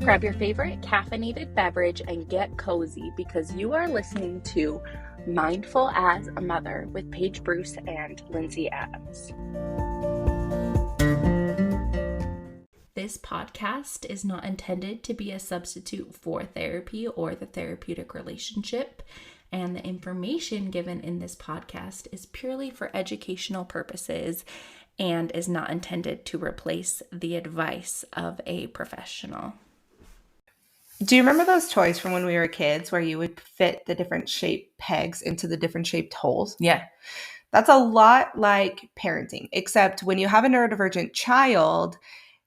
Grab your favorite caffeinated beverage and get cozy because you are listening to Mindful as a Mother with Paige Bruce and Lindsay Adams. This podcast is not intended to be a substitute for therapy or the therapeutic relationship, and the information given in this podcast is purely for educational purposes and is not intended to replace the advice of a professional. Do you remember those toys from when we were kids where you would fit the different shaped pegs into the different shaped holes? Yeah. That's a lot like parenting, except when you have a neurodivergent child,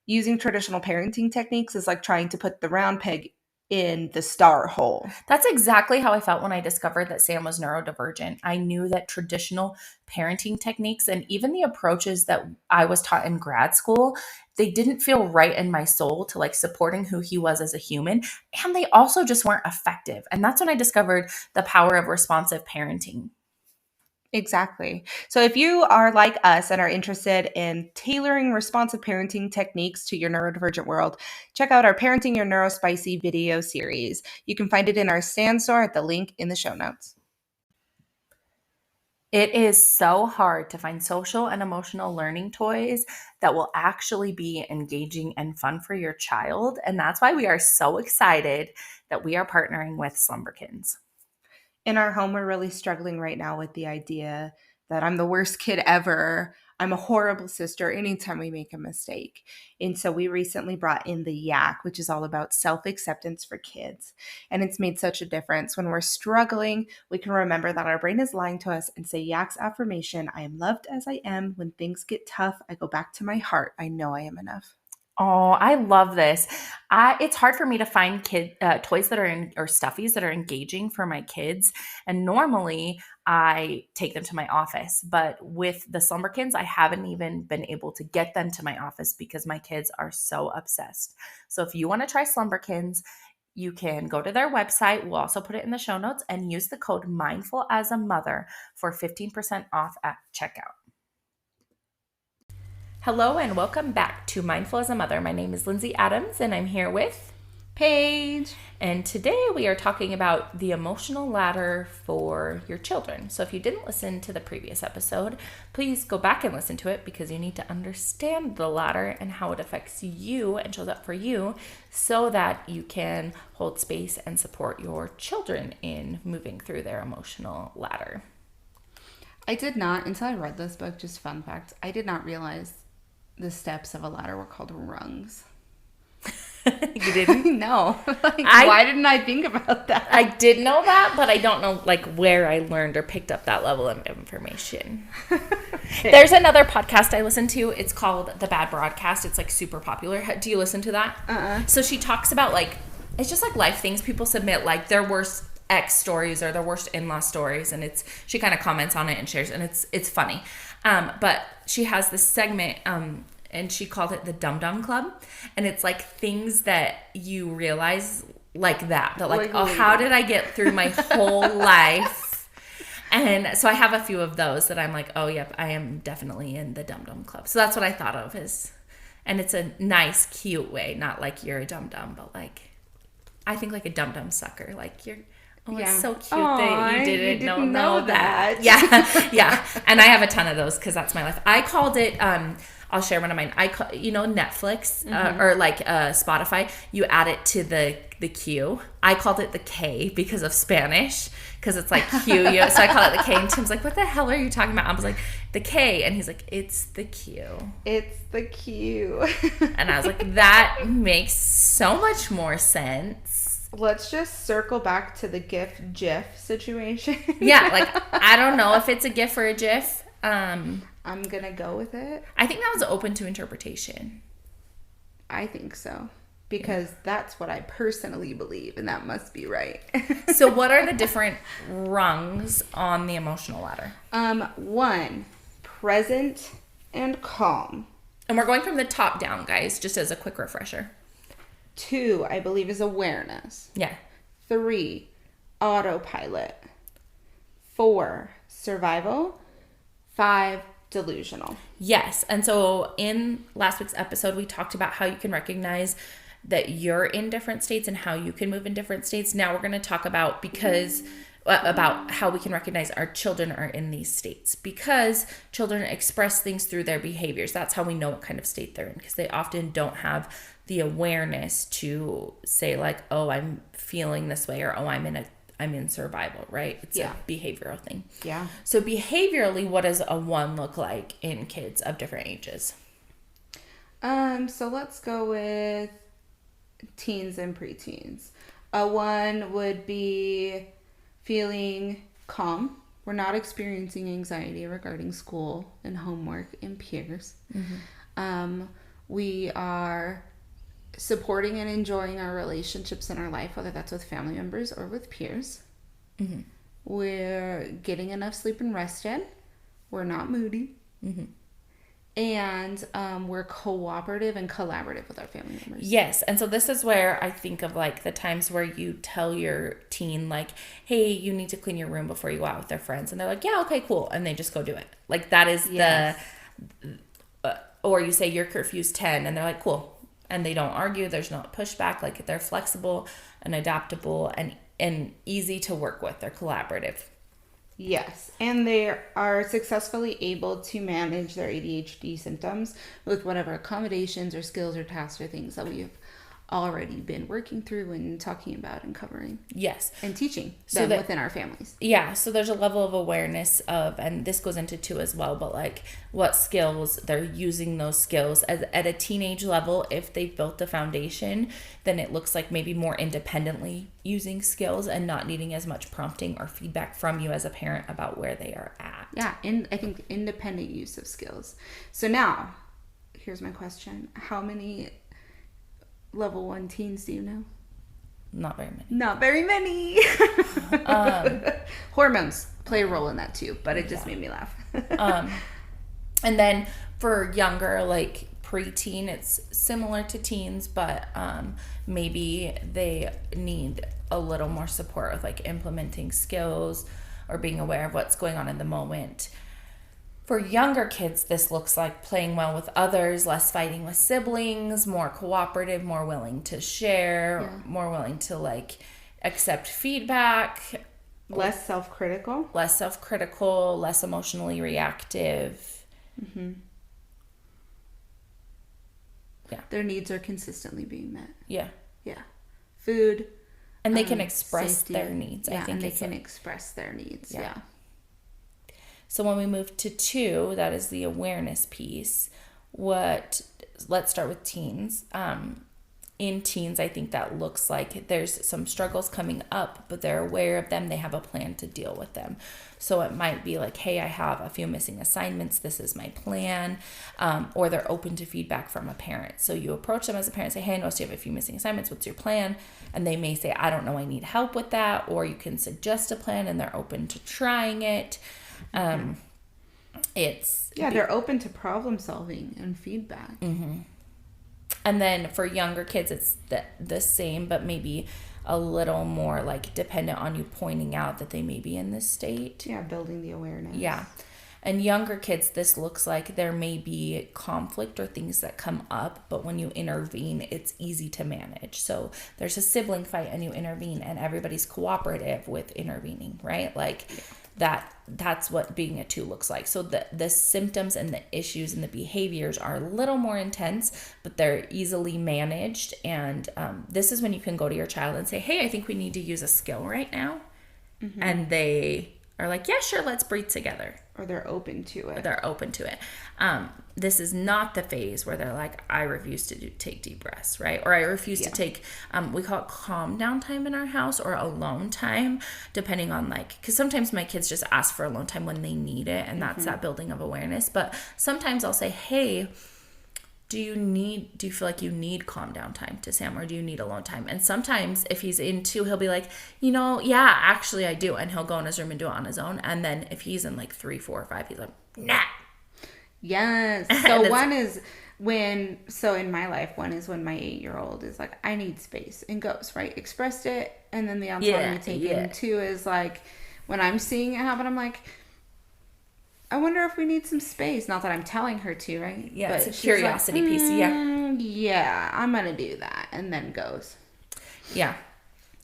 using traditional parenting techniques is like trying to put the round peg in the star hole. That's exactly how I felt when I discovered that Sam was neurodivergent. I knew that traditional parenting techniques and even the approaches that I was taught in grad school, they didn't feel right in my soul to like supporting who he was as a human. And they also just weren't effective. And that's when I discovered the power of responsive parenting. Exactly. So if you are like us and are interested in tailoring responsive parenting techniques to your neurodivergent world, check out our Parenting Your Neurospicy video series. You can find it in our Stand store at the link in the show notes. It is so hard to find social and emotional learning toys that will actually be engaging and fun for your child. And that's why we are so excited that we are partnering with Slumberkins. In our home, we're really struggling right now with the idea that I'm the worst kid ever. I'm a horrible sister anytime we make a mistake. And so we recently brought in the Yak, which is all about self-acceptance for kids. And it's made such a difference. When we're struggling, we can remember that our brain is lying to us and say Yak's affirmation, I am loved as I am. When things get tough, I go back to my heart. I know I am enough. Oh, I love this. It's hard for me to find toys that are or stuffies that are engaging for my kids. And normally I take them to my office, but with the Slumberkins, I haven't even been able to get them to my office because my kids are so obsessed. So if you want to try Slumberkins, you can go to their website. We'll also put it in the show notes and use the code Mindful as a Mother for 15% off at checkout. Hello and welcome back to Mindful as a Mother. My name is Lindsay Adams and I'm here with Paige. And today we are talking about the emotional ladder for your children. So if you didn't listen to the previous episode, please go back and listen to it because you need to understand the ladder and how it affects you and shows up for you so that you can hold space and support your children in moving through their emotional ladder. I did not, until I read this book, just fun fact, I did not realize the steps of a ladder were called rungs. You didn't? No. Why didn't I think about that? I did know that, but I don't know where I learned or picked up that level of information. Okay. There's another podcast I listen to. It's called The Bad Broadcast. It's super popular. Do you listen to that? So she talks about it's just life things people submit, their worst ex stories or their worst in-law stories, and she kind of comments on it and shares, and it's funny. But she has this segment, and she called it the Dum Dum Club, and it's things that you realize how did I get through my whole life? And so I have a few of those that I'm oh yep, I am definitely in the Dum Dum Club. So that's what I thought of and it's a nice, cute way, not you're a dum dum, but I think a dum dum sucker, you're. Oh, yeah. It's so cute that you didn't know that. Yeah. And I have a ton of those because that's my life. I called it, I'll share one of mine. Netflix or Spotify, you add it to the Q. I called it the K because of Spanish, because it's Q. So I call it the K. And Tim's what the hell are you talking about? I was the K. And he's it's the Q. It's the Q. And I was that makes so much more sense. Let's just circle back to the GIF situation. Yeah, I don't know if it's a GIF or a GIF. I'm gonna go with it. I think that was open to interpretation. I think so. Because that's what I personally believe, and that must be right. So what are the different rungs on the emotional ladder? 1, present and calm. And we're going from the top down, guys, just as a quick refresher. 2, I believe, is awareness. Yeah. 3, autopilot. 4, survival. 5, delusional. Yes. And so in last week's episode, we talked about how you can recognize that you're in different states and how you can move in different states. Now we're going to talk about about how we can recognize our children are in these states, because children express things through their behaviors. That's how we know what kind of state they're in, because they often don't have the awareness to say like, oh, I'm feeling this way, or oh, I'm in survival, right? It's a behavioral thing. Yeah. So behaviorally, what does a 1 look like in kids of different ages? So let's go with teens and preteens. A 1 would be feeling calm. We're not experiencing anxiety regarding school and homework and peers. We are supporting and enjoying our relationships in our life, whether that's with family members or with peers. We're getting enough sleep and rest in. We're not moody. And we're cooperative and collaborative with our family members. Yes. And so this is where I think of like the times where you tell your teen like, hey, you need to clean your room before you go out with their friends. And they're like, yeah, okay, cool. And they just go do it. Like that is or you say your curfew's 10 and they're like, cool. And they don't argue. There's no pushback. Like they're flexible and adaptable and easy to work with. They're collaborative. Yes, and they are successfully able to manage their ADHD symptoms with whatever accommodations or skills or tasks or things that we've already been working through and talking about and covering. Yes. And teaching them within our families. Yeah, so there's a level of awareness of, and this goes into 2 as well, but like what skills they're using those skills at a teenage level. If they've built the foundation, then it looks like maybe more independently using skills and not needing as much prompting or feedback from you as a parent about where they are at. Yeah, and I think independent use of skills. So now, here's my question. How many level 1 teens do you know? Not very many. Not very many. Hormones play a role in that too, but it just made me laugh. And then for younger, like preteen, it's similar to teens, but maybe they need a little more support with like implementing skills or being aware of what's going on in the moment. For younger kids, this looks like playing well with others, less fighting with siblings, more cooperative, more willing to share, more willing to like accept feedback. Less self-critical, less emotionally reactive. Yeah. Their needs are consistently being met. Yeah. Yeah. Food. And they can express safety. Their needs. Yeah, I think and they can express their needs. Yeah. So when we move to 2, that is the awareness piece. Let's start with teens. In teens, I think that looks like there's some struggles coming up, but they're aware of them. They have a plan to deal with them. So it might be like, hey, I have a few missing assignments. This is my plan. Or they're open to feedback from a parent. So you approach them as a parent, say, hey, I noticed you have a few missing assignments. What's your plan? And they may say, I don't know, I need help with that. Or you can suggest a plan and they're open to trying it. They're open to problem solving and feedback. And then for younger kids, it's the same, but maybe a little more like dependent on you pointing out that they may be in this state. Yeah, building the awareness. Yeah. And younger kids, this looks like there may be conflict or things that come up, but when you intervene, it's easy to manage. So there's a sibling fight and you intervene and everybody's cooperative with intervening, right? Like that's what being a 2 looks like. So the symptoms and the issues and the behaviors are a little more intense, but they're easily managed. And this is when you can go to your child and say, hey, I think we need to use a skill right now. And they are like, yeah, sure, let's breathe together. Or they're open to it. This is not the phase where they're like, I refuse to take deep breaths, right? Or I refuse to take, we call it calm down time in our house or alone time, depending on like, because sometimes my kids just ask for alone time when they need it. And that's that building of awareness. But sometimes I'll say, hey, do you feel like you need calm down time to Sam, or do you need alone time? And sometimes if he's in 2, he'll be like, yeah, actually I do. And he'll go in his room and do it on his own. And then if he's in like 3, 4, or 5, he's like, nah. Yes. So in my life, one is when my 8-year-old is like, I need space and goes, right? Expressed it. And then the autonomy taken. 2 is like, when I'm seeing it happen, I'm like, I wonder if we need some space. Not that I'm telling her to, right? Yeah, but it's a curiosity piece. Yeah. Yeah, I'm going to do that. and then goes. Yeah.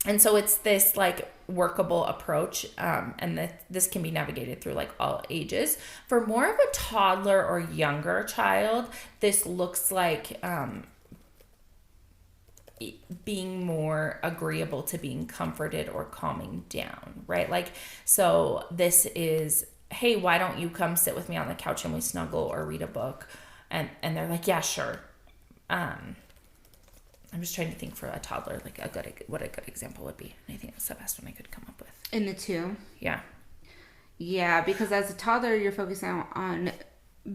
And so it's this like workable approach, and this can be navigated through like all ages. For more of a toddler or younger child, this looks like being more agreeable to being comforted or calming down, right? Like, so this is, hey, why don't you come sit with me on the couch and we snuggle or read a book? And they're like, yeah, sure. I'm just trying to think for a toddler, like what a good example would be. And I think that's the best one I could come up with. In the 2? Yeah. Yeah, because as a toddler, you're focusing on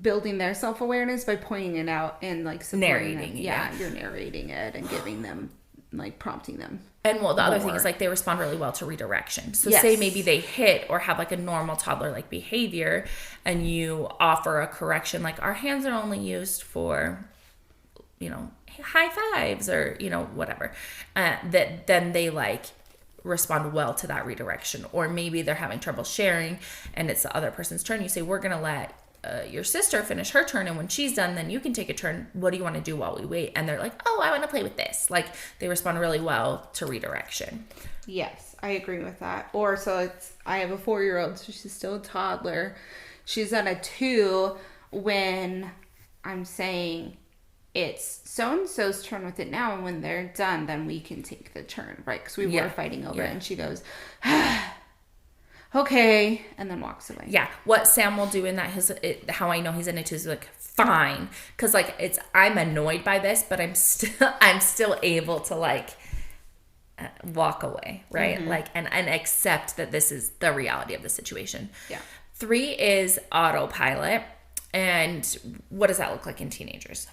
building their self-awareness by pointing it out and like narrating it. Yeah, you're narrating it and giving them, like prompting them. And well, the other thing is like they respond really well to redirection. So say maybe they hit or have like a normal toddler like behavior, and you offer a correction, like our hands are only used for, high fives or, whatever, that then they like respond well to that redirection. Or maybe they're having trouble sharing and it's the other person's turn. You say, we're going to let your sister finish her turn, and when she's done, then you can take a turn. What do you want to do while we wait? And they're like, oh, I want to play with this. Like they respond really well to redirection. Yes, I agree with that. Or I have a 4-year-old, so she's still a toddler. She's at a 2 when I'm saying, it's so-and-so's turn with it now, and when they're done, then we can take the turn, right? Because we were fighting over it, and she goes, okay, and then walks away. Yeah, what Sam will do in that, how I know he's in it is like, fine, because like I'm annoyed by this, but I'm still able to like walk away, right? Mm-hmm. Like and accept that this is the reality of the situation. Yeah. 3 is autopilot, and what does that look like in teenagers?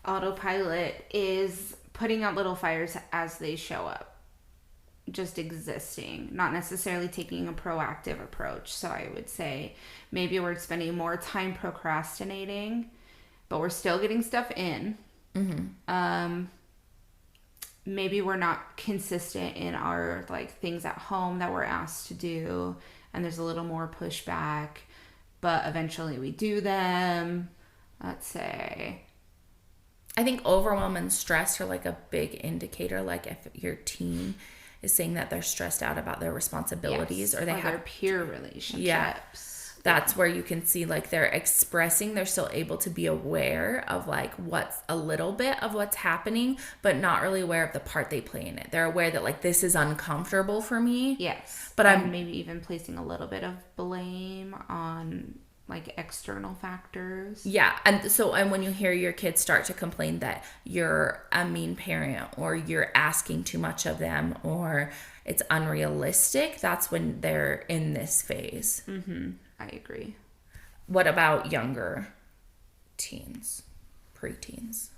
Autopilot is putting out little fires as they show up. Just existing, not necessarily taking a proactive approach. So I would say maybe we're spending more time procrastinating, but we're still getting stuff in. Mm-hmm. Maybe we're not consistent in our like things at home that we're asked to do, and there's a little more pushback, but eventually we do them. Let's say, I think overwhelm and stress are like a big indicator. Like if your teen is saying that they're stressed out about their responsibilities, or they have their peer relationships. Yeah, that's where you can see like they're expressing, they're still able to be aware of like what's a little bit of what's happening, but not really aware of the part they play in it. They're aware that like this is uncomfortable for me. Yes, but I'm maybe even placing a little bit of blame on like external factors. Yeah. And when you hear your kids start to complain that you're a mean parent, or you're asking too much of them, or it's unrealistic, that's when they're in this phase. Mm-hmm. I agree. What about younger teens, preteens?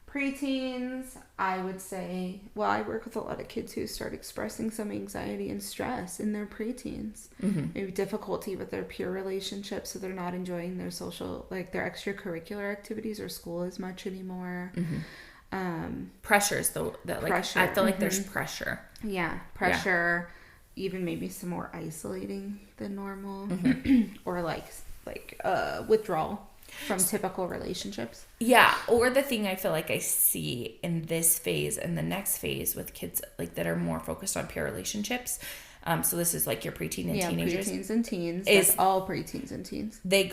Preteens, I would say, well, I work with a lot of kids who start expressing some anxiety and stress in their preteens. Mm-hmm. Maybe difficulty with their peer relationships, so they're not enjoying their social, like their extracurricular activities or school as much anymore. Mm-hmm. Pressures, though, that like pressure. I feel like there's pressure. Yeah, pressure. Yeah. Even maybe some more isolating than normal, mm-hmm. or like withdrawal from typical relationships. Yeah, or the thing I feel like I see in this phase and the next phase with kids like that are more focused on peer relationships. So this is like your preteen and teenagers. Preteens and teens. That's all preteens and teens. They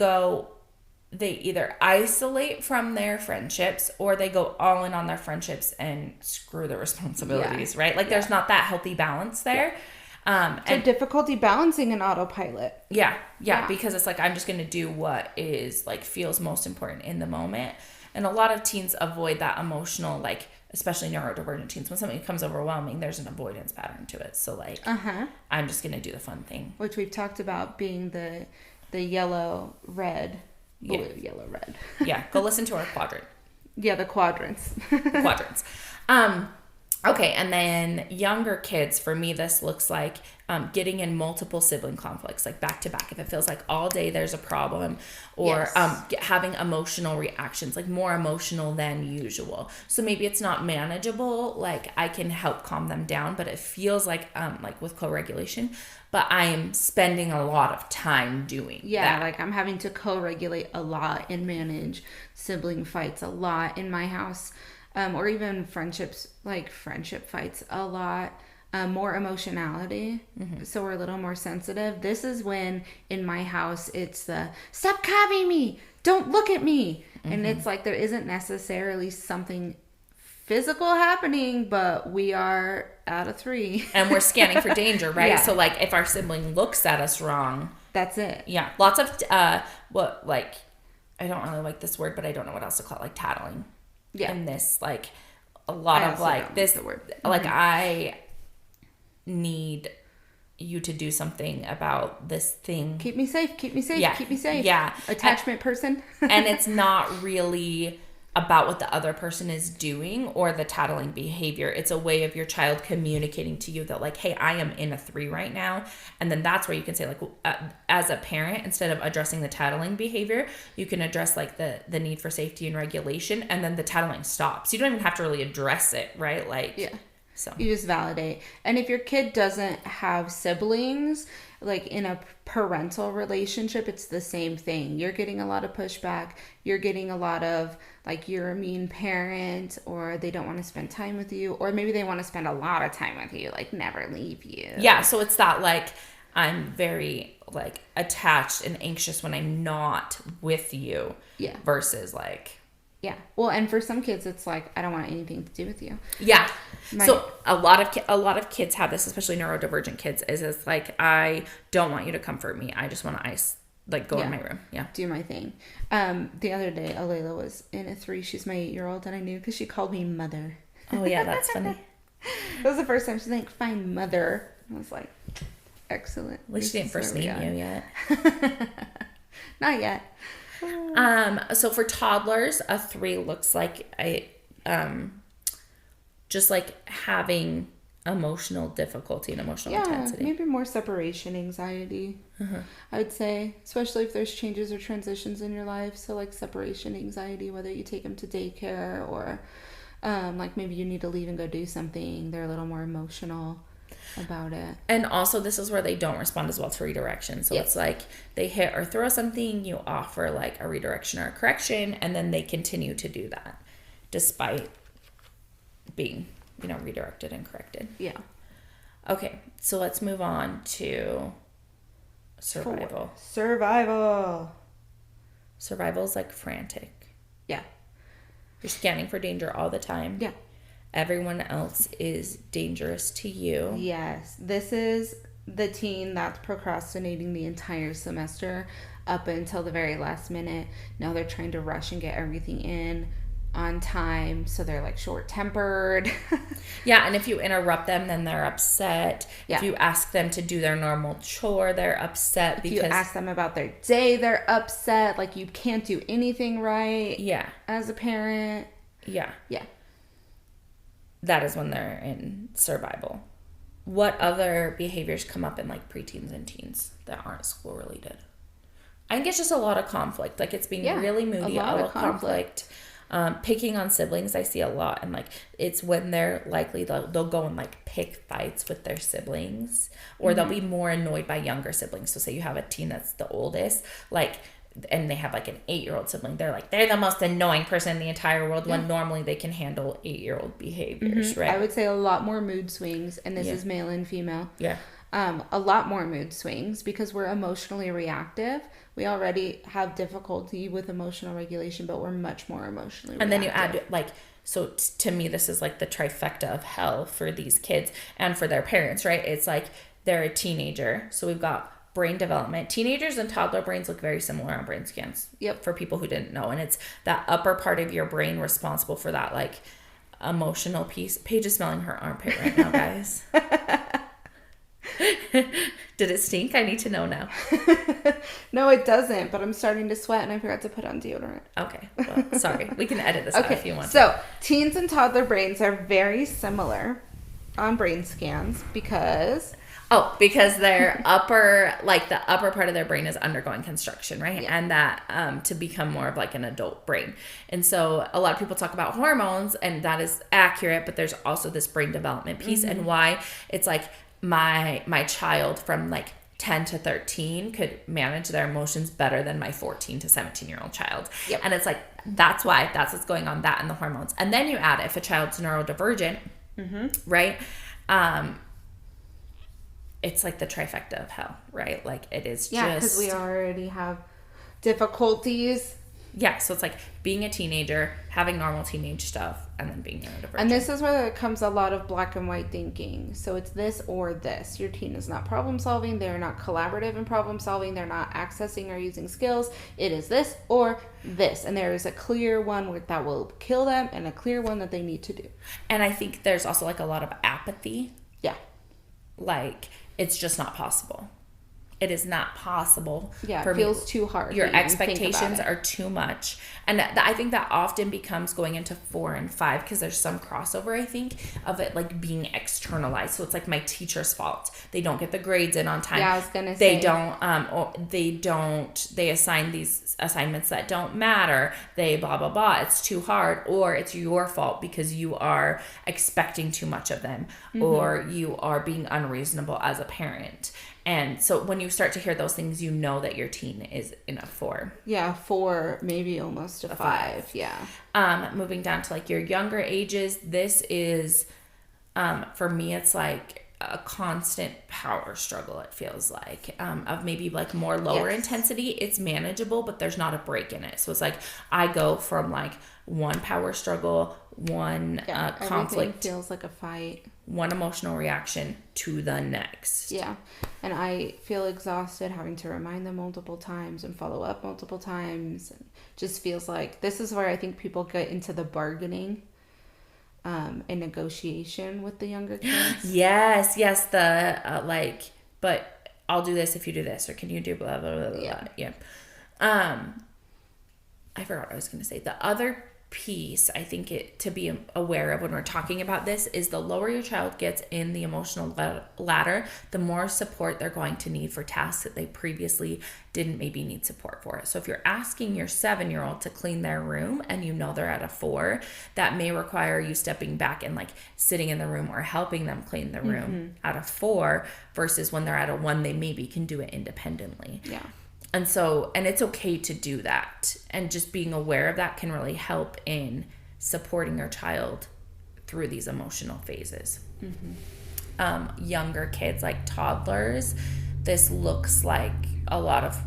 either isolate from their friendships, or they go all in on their friendships and screw the responsibilities, right? Like there's not that healthy balance there. And difficulty balancing an autopilot. Yeah, because it's like I'm just going to do what is like feels most important in the moment. And a lot of teens avoid that emotional, like especially neurodivergent teens. When something becomes overwhelming, there's an avoidance pattern to it. So like I'm just going to do the fun thing. Which we've talked about being the yellow, red, blue, yellow, red. Yeah, go listen to our quadrant. Yeah, the quadrants. Quadrants. Okay, and then younger kids, for me, this looks like getting in multiple sibling conflicts, like back to back. If it feels like all day there's a problem, or having emotional reactions, like more emotional than usual. So maybe it's not manageable, like I can help calm them down, but it feels like with co-regulation, but I'm spending a lot of time doing that. Like I'm having to co-regulate a lot and manage sibling fights a lot in my house. or even friendships, like friendship fights a lot. More emotionality, so we're a little more sensitive. This is when in my house it's the stop copying me, don't look at me, and it's like there isn't necessarily something physical happening, but we are out of 3 and we're scanning for danger, right? Yeah. So like if our sibling looks at us wrong, that's it. Yeah, lots of I don't really like this word, but I don't know what else to call it, like tattling. Yeah, and this like a lot of like this the word. Like I need you to do something about this thing. Keep me safe. Keep me safe. Yeah. Keep me safe. Yeah. Attachment person. And it's not really about what the other person is doing or the tattling behavior. It's a way of your child communicating to you that like, hey, I am in a 3 right now. And then that's where you can say like, as a parent, instead of addressing the tattling behavior, you can address like the need for safety and regulation. And then the tattling stops. You don't even have to really address it, right? Like, yeah. So you just validate. And if your kid doesn't have siblings, like in a parental relationship, it's the same thing. You're getting a lot of pushback. You're getting a lot of like, you're a mean parent, or they don't want to spend time with you, or maybe they want to spend a lot of time with you, like never leave you. Yeah. So it's that like, I'm very like attached and anxious when I'm not with you. Yeah. Versus like. Yeah. Well, and for some kids, it's like, I don't want anything to do with you. Yeah. So a lot of kids have this, especially neurodivergent kids, is it's like, I don't want you to comfort me. I just want to go in my room. Yeah. Do my thing. The other day, Alayla was in a 3. She's my 8-year-old, and I knew because she called me mother. Oh, yeah. That's funny. That was the first time she's like, fine, mother. I was like, excellent. At least she didn't first name you yet. Not yet. So for toddlers, a 3 looks like just like having emotional difficulty and emotional intensity. Maybe more separation anxiety. I would say, especially if there's changes or transitions in your life. So like separation anxiety, whether you take them to daycare or like maybe you need to leave and go do something. They're a little more emotional about it. And also this is where they don't respond as well to redirection. So it's like they hit or throw something, you offer like a redirection or a correction, and then they continue to do that despite being, redirected and corrected. Yeah. Okay, so let's move on to survival. Survival is like frantic. Yeah. You're scanning for danger all the time. Yeah. Everyone else is dangerous to you. Yes. This is the teen that's procrastinating the entire semester up until the very last minute. Now they're trying to rush and get everything in on time, so they're like short-tempered. Yeah, and if you interrupt them, then they're upset. Yeah. If you ask them to do their normal chore, they're upset. If you ask them about their day, they're upset. Like you can't do anything right. Yeah. As a parent. Yeah. Yeah. That is when they're in survival. What other behaviors come up in like preteens and teens that aren't school related? I think it's just a lot of conflict. Like it's being really moody, a lot of conflict. Picking on siblings, I see a lot, and like it's when they're likely they'll go and like pick fights with their siblings, or they'll be more annoyed by younger siblings. So say you have a teen that's the oldest, like, and they have like an 8-year-old sibling, they're the most annoying person in the entire world, when normally they can handle 8-year-old behaviors, right? I would say a lot more mood swings, and this is male and female. Yeah. A lot more mood swings because we're emotionally reactive. We already have difficulty with emotional regulation, but we're much more emotionally reactive. And then you add like, so to me, this is like the trifecta of hell for these kids and for their parents, right? It's like they're a teenager. So we've got brain development. Teenagers and toddler brains look very similar on brain scans. Yep. For people who didn't know. And it's that upper part of your brain responsible for that like emotional piece. Paige is smelling her armpit right now, guys. Did it stink? I need to know now. No, it doesn't, but I'm starting to sweat and I forgot to put on deodorant. Okay. Well, sorry. We can edit this out if you want. So, teens and toddler brains are very similar on brain scans because their upper, like the upper part of their brain is undergoing construction, right? Yeah. And that to become more of like an adult brain. And so a lot of people talk about hormones, and that is accurate, but there's also this brain development piece and why it's like my child from like 10 to 13 could manage their emotions better than my 14 to 17-year-old child. Yep. And it's like, that's what's going on, that and the hormones. And then you add, if a child's neurodivergent, right? It's like the trifecta of hell, right? Like it is because we already have difficulties. Yeah, so it's like being a teenager, having normal teenage stuff, and then being neurodivergent. And this is where there comes a lot of black and white thinking. So it's this or this. Your teen is not problem solving. They're not collaborative in problem solving. They're not accessing or using skills. It is this or this. And there is a clear one that will kill them and a clear one that they need to do. And I think there's also like a lot of apathy. Yeah. Like, it's just not possible. It is not possible. Yeah, it feels too hard. Your expectations are too much. And I think that often becomes going into 4 and 5 because there's some crossover, I think, of it like being externalized. So it's like my teacher's fault. They don't get the grades in on time. Yeah, I was going to say. They assign these assignments that don't matter. They blah, blah, blah. It's too hard. Or it's your fault because you are expecting too much of them. Or you are being unreasonable as a parent. And so when you start to hear those things, you know that your teen is in a 4. Yeah, 4, maybe almost a 5. Yeah. Moving down to like your younger ages, this is, for me, it's like a constant power struggle, it feels like, of maybe like more lower intensity. It's manageable, but there's not a break in it. So it's like I go from like one power struggle, one conflict. Feels like a fight. One emotional reaction to the next. Yeah. And I feel exhausted having to remind them multiple times and follow up multiple times. It just feels like this is where I think people get into the bargaining and negotiation with the younger kids. Yes. The but I'll do this if you do this, or can you do blah, blah, blah, blah. Yeah. I forgot what I was going to say. The other piece I think to be aware of when we're talking about this is the lower your child gets in the emotional ladder, the more support they're going to need for tasks that they previously didn't maybe need support for. So if you're asking your 7-year-old to clean their room and you know they're at a 4, that may require you stepping back and like sitting in the room or helping them clean the room at a 4 versus when they're at a 1, they maybe can do it independently. Yeah. And it's okay to do that. And just being aware of that can really help in supporting your child through these emotional phases. Younger kids, like toddlers, this looks like a lot of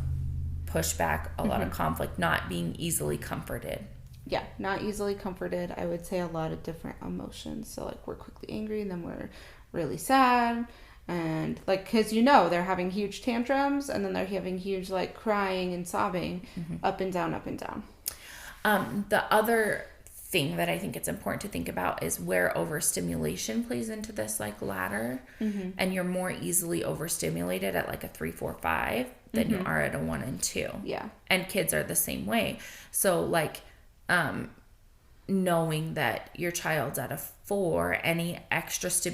pushback, a lot of conflict, not being easily comforted. Yeah, not easily comforted. I would say a lot of different emotions. So like we're quickly angry and then we're really sad. And like, cause they're having huge tantrums and then they're having huge like crying and sobbing up and down, up and down. The other thing that I think it's important to think about is where overstimulation plays into this like ladder. And you're more easily overstimulated at like a 3, 4, 5 than you are at a 1 and 2. Yeah. And kids are the same way. So like, knowing that your child's at a 4, any extra so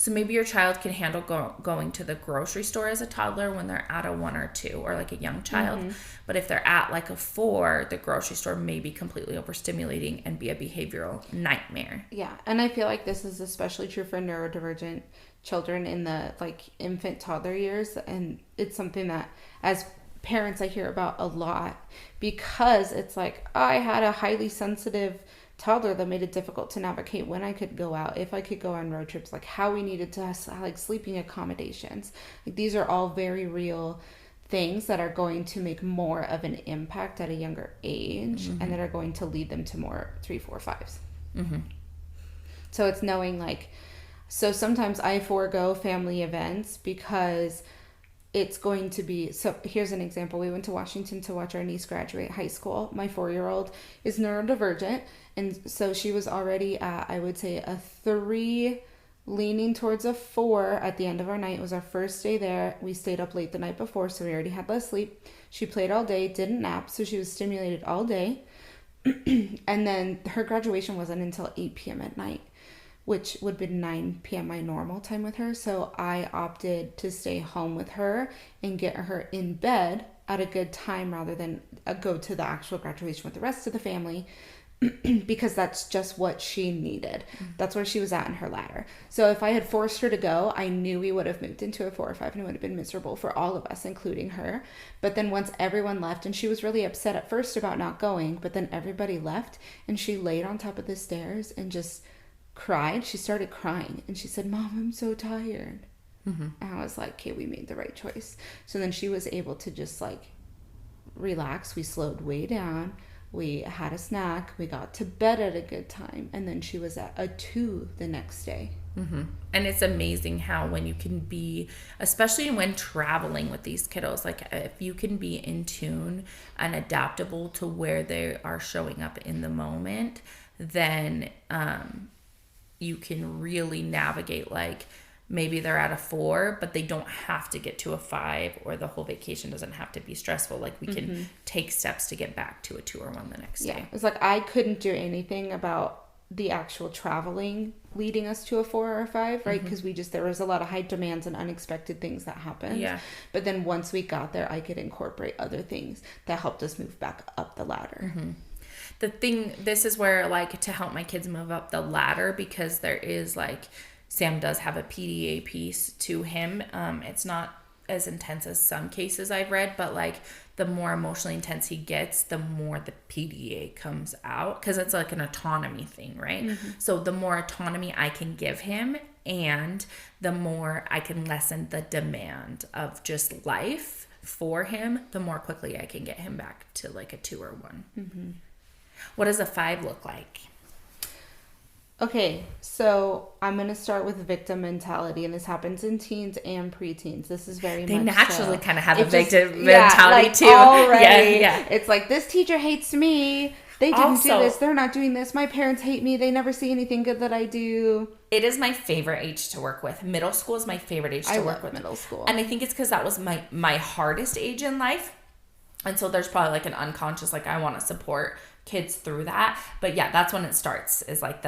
maybe your child can handle going to the grocery store as a toddler when they're at a 1 or 2, or like a young child. But if they're at like a 4, the grocery store may be completely overstimulating and be a behavioral nightmare. Yeah. And I feel like this is especially true for neurodivergent children in the like infant toddler years. And it's something that as parents I hear about a lot, because it's like, I had a highly sensitive toddler that made it difficult to navigate when I could go out, if I could go on road trips, like how we needed to like sleeping accommodations. Like these are all very real things that are going to make more of an impact at a younger age and that are going to lead them to more 3, 4, 5s. So it's knowing like, so sometimes I forego family events because it's going to be, so here's an example. We went to Washington to watch our niece graduate high school. My 4-year-old is neurodivergent. And so she was already at, I would say, a 3, leaning towards a 4 at the end of our night. It was our first day there. We stayed up late the night before, so we already had less sleep. She played all day, didn't nap, so she was stimulated all day. And then her graduation wasn't until 8 p.m. at night, which would be 9 p.m. my normal time with her. So I opted to stay home with her and get her in bed at a good time rather than go to the actual graduation with the rest of the family. because that's just what she needed. That's where she was at in her ladder. So if I had forced her to go, I knew we would have moved into a 4 or 5 and it would have been miserable for all of us, including her. But then once everyone left, and she was really upset at first about not going, but then everybody left and she laid on top of the stairs and just cried. She started crying and she said, Mom, I'm so tired. And I was like, okay, we made the right choice. So then she was able to just like relax. We slowed way down. We had a snack. We got to bed at a good time. And then she was at a 2 the next day. And it's amazing how when you can be, especially when traveling with these kiddos, like if you can be in tune and adaptable to where they are showing up in the moment, then you can really navigate, like maybe they're at a 4, but they don't have to get to a 5, or the whole vacation doesn't have to be stressful. Like we can take steps to get back to a 2 or 1 the next day. It's like I couldn't do anything about the actual traveling leading us to a 4 or a 5, right? Because there was a lot of high demands and unexpected things that happened. Yeah. But then once we got there, I could incorporate other things that helped us move back up the ladder. This is where, like, to help my kids move up the ladder, because there is, like, Sam does have a PDA piece to him. It's not as intense as some cases I've read, but like the more emotionally intense he gets, the more the PDA comes out, because it's like an autonomy thing, right? So the more autonomy I can give him, and the more I can lessen the demand of just life for him, the more quickly I can get him back to like a 2 or 1. What does a 5 look like? Okay, so I'm going to start with victim mentality, and this happens in teens and preteens. This is very they much naturally so. kind of have a It victim mentality like too. Already, Yeah. It's like, this teacher hates me. They didn't do this. They're not doing this. My parents hate me. They never see anything good that I do. It is my favorite age to work with. Middle school is my favorite age to work with. Middle school. And I think it's because that was my hardest age in life. And so there's probably like an unconscious, like I want to support kids through that. But yeah, that's when it starts, is like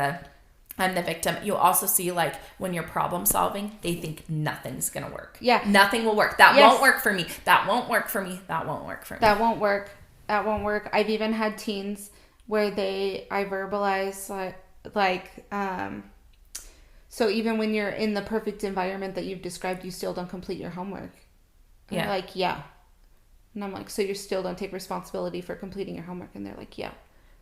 I'm the victim. You also see, like, when you're problem solving, they think nothing's going to work. Yeah. Nothing will work. That won't work for me. That won't work for me. That won't work for me. That won't work. That won't work. I've even had teens where I verbalize so even when you're in the perfect environment that you've described, you still don't complete your homework. And they're like, yeah. And I'm like, so you still don't take responsibility for completing your homework? And they're like, yeah.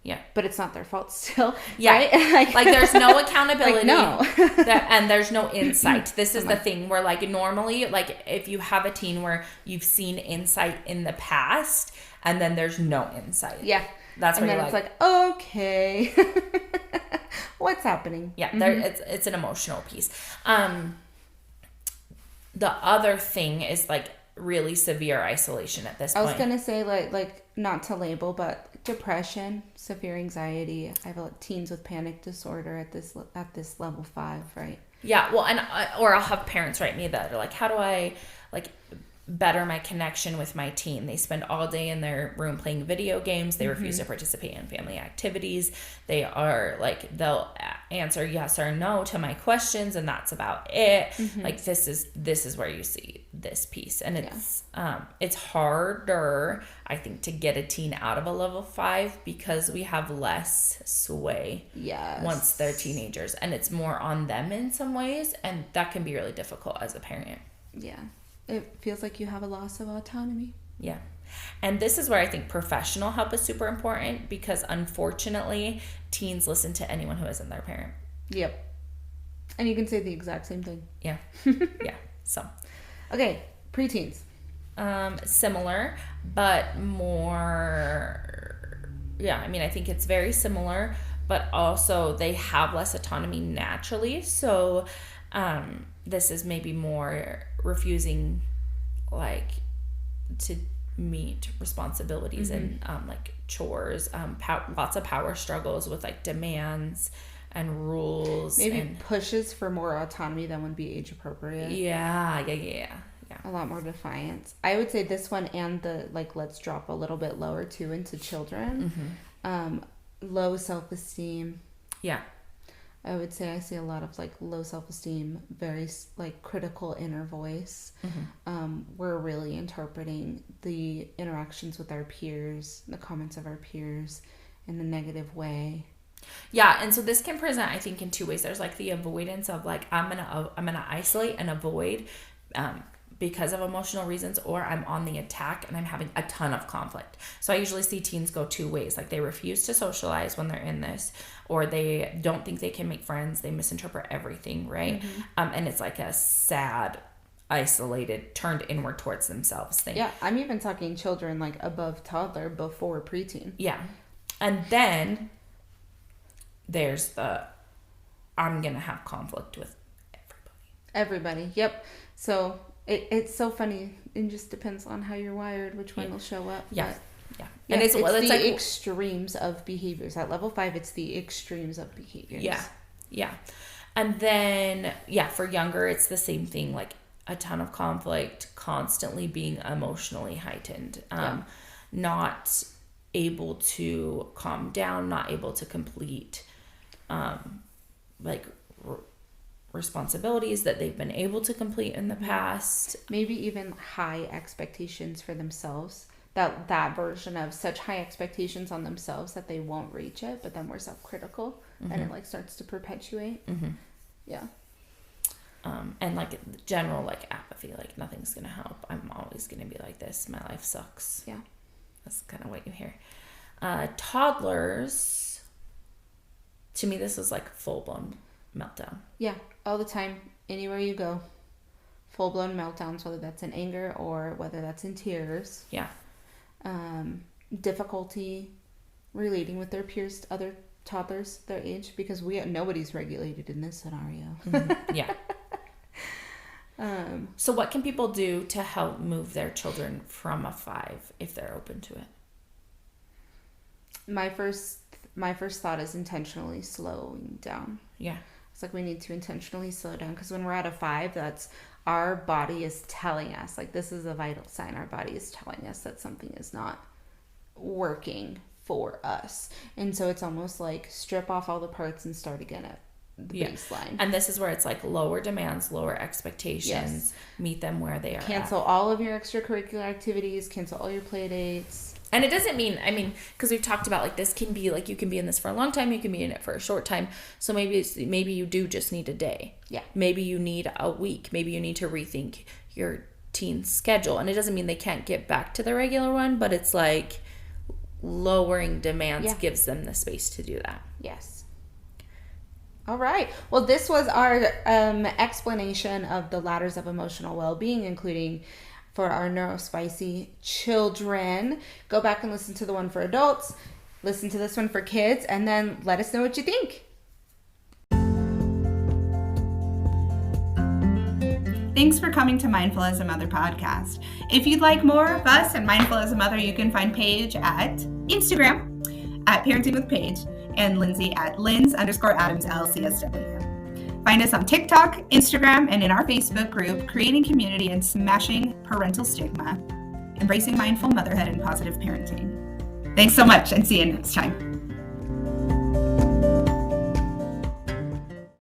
Yeah. But it's not their fault still. Yeah. Right? Like there's no accountability. Like, no. And there's no insight. This is the thing where, like, normally, like, if you have a teen where you've seen insight in the past and then there's no insight. Yeah. That's where and then you're it's like, okay. What's happening? Yeah. It's an emotional piece. The other thing is, like, really severe isolation at this point. I was gonna say like not to label, but depression, severe anxiety. I have teens with panic disorder at this level 5, right? Yeah, well, and or I'll have parents write me that are like, how do I like better my connection with my teen? They spend all day in their room playing video games. They refuse to participate in family activities. They are like, they'll answer yes or no to my questions, and that's about it. Like this is where you see this piece, and it's harder, I think, to get a teen out of a level 5 because we have less sway once they're teenagers, and it's more on them in some ways, and that can be really difficult as a parent. Yeah. It feels like you have a loss of autonomy. Yeah. And this is where I think professional help is super important, because unfortunately, teens listen to anyone who isn't their parent. Yep. And you can say the exact same thing. Yeah. Yeah. So. Okay. Preteens. Similar, but more, yeah, I mean, I think it's very similar, but also they have less autonomy naturally. So, this is maybe more refusing, like, to meet responsibilities and like chores, lots of power struggles with like demands and rules. Maybe pushes for more autonomy than would be age appropriate. Yeah. A lot more defiance. I would say this one, and the like, let's drop a little bit lower too into children. Low self-esteem. Yeah. I would say I see a lot of like low self-esteem, very like critical inner voice. We're really interpreting the interactions with our peers, the comments of our peers, in a negative way. Yeah, and so this can present, I think, in two ways. There's like the avoidance of like I'm gonna isolate and avoid because of emotional reasons, or I'm on the attack and I'm having a ton of conflict. So I usually see teens go two ways. Like they refuse to socialize when they're in this, or they don't think they can make friends. They misinterpret everything, right? And it's like a sad, isolated, turned inward towards themselves thing. Yeah, I'm even talking children like above toddler, before preteen. Yeah. And then there's the I'm going to have conflict with everybody. Yep. So it's so funny. It just depends on how you're wired, which one will show up. Yeah. But, yeah. And it's the like extremes of behaviors. At level 5, it's the extremes of behaviors. Yeah. Yeah. And then, for younger, it's the same thing. Like a ton of conflict, constantly being emotionally heightened, not able to calm down, not able to complete responsibilities that they've been able to complete in the past. Maybe even high expectations for themselves. That version of such high expectations on themselves that they won't reach it, but then we're self-critical and it like starts to perpetuate. Yeah. And like general like apathy, like nothing's gonna help. I'm always gonna be like this. My life sucks. Yeah. That's kind of what you hear. Toddlers, to me, this is like full-blown meltdown. Yeah, all the time, anywhere you go. Full-blown meltdowns, whether that's in anger or whether that's in tears. Yeah. Difficulty relating with their peers, other toddlers their age, because nobody's regulated in this scenario. Yeah. So what can people do to help move their children from a 5 if they're open to it? My first thought is intentionally slowing down. Yeah. It's like we need to intentionally slow down, because when we're at a 5, that's our body is telling us, like, this is a vital sign. Our body is telling us that something is not working for us. And so it's almost like strip off all the parts and start again at the baseline. And this is where it's like lower demands, lower expectations, meet them where they are. Cancel all of your extracurricular activities, cancel all your play dates. And it doesn't mean, because we've talked about like this can be like you can be in this for a long time, you can be in it for a short time. So maybe you do just need a day. Yeah. Maybe you need a week. Maybe you need to rethink your teen's schedule. And it doesn't mean they can't get back to the regular one, but it's like lowering demands gives them the space to do that. Yes. All right. Well, this was our explanation of the ladders of emotional well-being, including for our neurospicy children. Go back and listen to the one for adults. Listen to this one for kids, and then let us know what you think. Thanks for coming to Mindful as a Mother podcast. If you'd like more of us and Mindful as a Mother, you can find Paige at Instagram at Parenting with Paige and Lindsay at Linz_Adams LCSW. Find us on TikTok, Instagram, and in our Facebook group, Creating Community and Smashing Parental Stigma, Embracing Mindful Motherhood and Positive Parenting. Thanks so much, and see you next time.